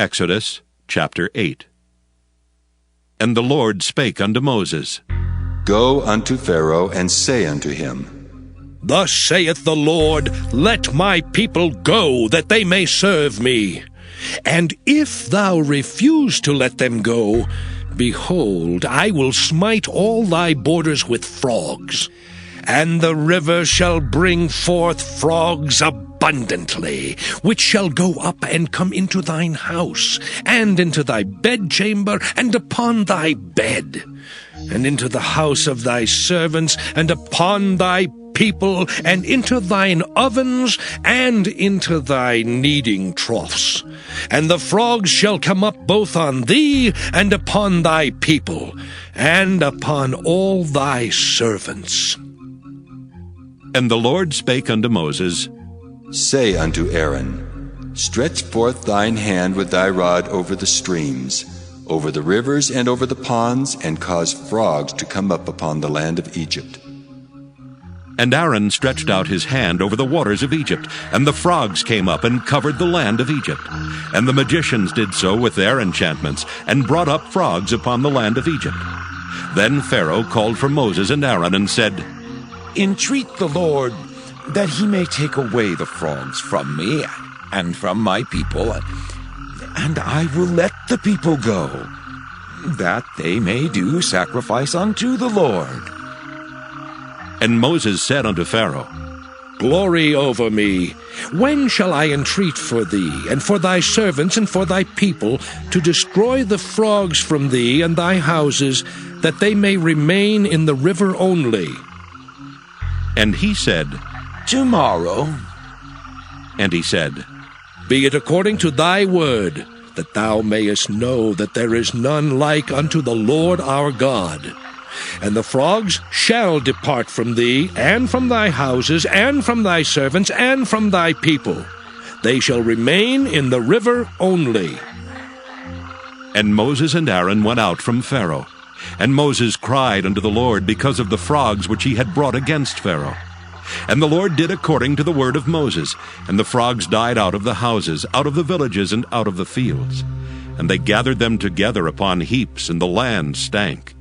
Exodus chapter 8. And the Lord spake unto Moses, Go unto Pharaoh, and say unto him, Thus saith the Lord, Let my people go, that they may serve me. And if thou refuse to let them go, behold, I will smite all thy borders with frogs, and the river shall bring forth frogs abundantly, which shall go up and come into thine house, and into thy bedchamber, and upon thy bed, and into the house of thy servants, and upon thy people, and into thine ovens, and into thy kneading troughs. And the frogs shall come up both on thee, and upon thy people, and upon all thy servants. And the Lord spake unto Moses, Say unto Aaron, Stretch forth thine hand with thy rod over the streams, over the rivers and over the ponds, and cause frogs to come up upon the land of Egypt. And Aaron stretched out his hand over the waters of Egypt, and the frogs came up and covered the land of Egypt. And the magicians did so with their enchantments, and brought up frogs upon the land of Egypt. Then Pharaoh called for Moses and Aaron, and said, Entreat the Lord that he may take away the frogs from me and from my people, and I will let the people go, that they may do sacrifice unto the Lord. And Moses said unto Pharaoh, Glory over me! When shall I entreat for thee, and for thy servants, and for thy people, to destroy the frogs from thee and thy houses, that they may remain in the river only? And he said, Tomorrow. And he said, Be it according to thy word, that thou mayest know that there is none like unto the Lord our God. And the frogs shall depart from thee, and from thy houses, and from thy servants, and from thy people. They shall remain in the river only. And Moses and Aaron went out from Pharaoh. And Moses cried unto the Lord because of the frogs which he had brought against Pharaoh. And the Lord did according to the word of Moses, and the frogs died out of the houses, out of the villages, and out of the fields. And they gathered them together upon heaps, and the land stank.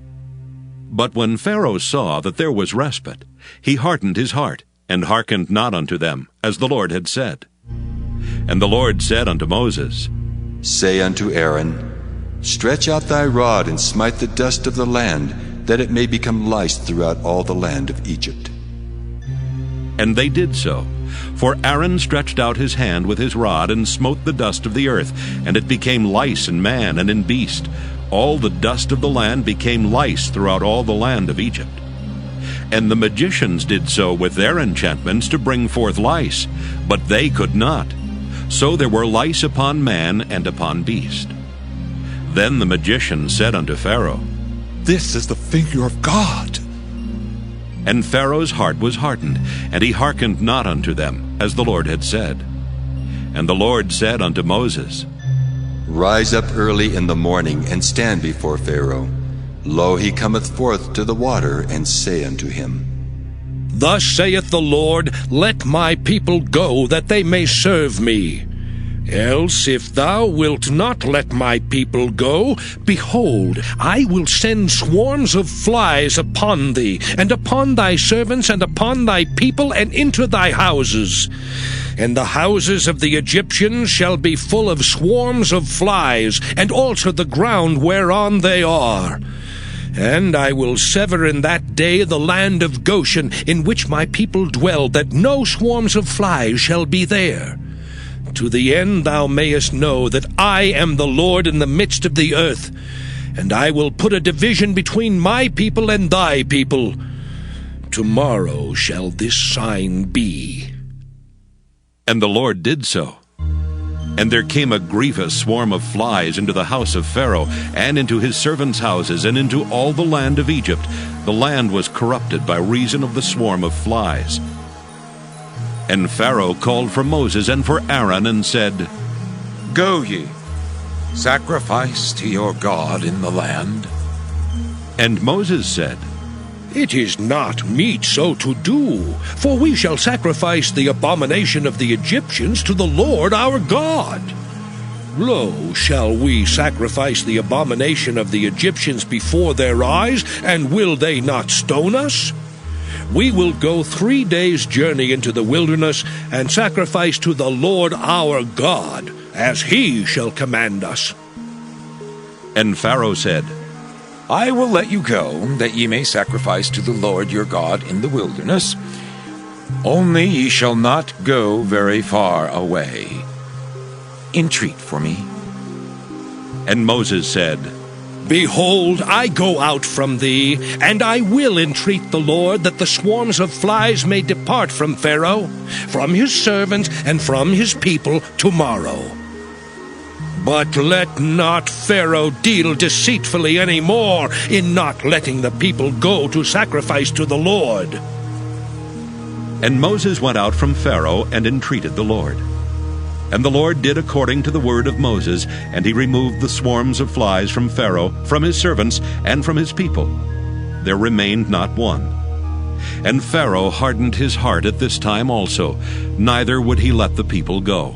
But when Pharaoh saw that there was respite, he hardened his heart, and hearkened not unto them, as the Lord had said. And the Lord said unto Moses, Say unto Aaron, Stretch out thy rod, and smite the dust of the land, that it may become lice throughout all the land of Egypt. And they did so. For Aaron stretched out his hand with his rod, and smote the dust of the earth, and it became lice in man and in beast. All the dust of the land became lice throughout all the land of Egypt. And the magicians did so with their enchantments to bring forth lice, but they could not. So there were lice upon man and upon beast. Then the magician said unto Pharaoh, This is the finger of God. And Pharaoh's heart was hardened, and he hearkened not unto them, as the Lord had said. And the Lord said unto Moses, Rise up early in the morning, and stand before Pharaoh. Lo, he cometh forth to the water, and say unto him, Thus saith the Lord, Let my people go, that they may serve me. Else, if thou wilt not let my people go, behold, I will send swarms of flies upon thee, and upon thy servants, and upon thy people, and into thy houses. And the houses of the Egyptians shall be full of swarms of flies, and also the ground whereon they are. And I will sever in that day the land of Goshen, in which my people dwell, that no swarms of flies shall be there. To the end thou mayest know that I am the Lord in the midst of the earth, and I will put a division between my people and thy people. Tomorrow shall this sign be. And the Lord did so. And there came a grievous swarm of flies into the house of Pharaoh, and into his servants' houses, and into all the land of Egypt. The land was corrupted by reason of the swarm of flies. And Pharaoh called for Moses and for Aaron, and said, Go ye, sacrifice to your God in the land. And Moses said, It is not meet so to do, for we shall sacrifice the abomination of the Egyptians to the Lord our God. Lo, shall we sacrifice the abomination of the Egyptians before their eyes, and will they not stone us? We will go 3 days' journey into the wilderness, and sacrifice to the Lord our God, as he shall command us. And Pharaoh said, I will let you go, that ye may sacrifice to the Lord your God in the wilderness. Only ye shall not go very far away. Entreat for me. And Moses said, Behold, I go out from thee, and I will entreat the Lord that the swarms of flies may depart from Pharaoh, from his servants, and from his people tomorrow. But let not Pharaoh deal deceitfully any more in not letting the people go to sacrifice to the Lord. And Moses went out from Pharaoh and entreated the Lord. And the Lord did according to the word of Moses, and he removed the swarms of flies from Pharaoh, from his servants, and from his people. There remained not one. And Pharaoh hardened his heart at this time also, neither would he let the people go.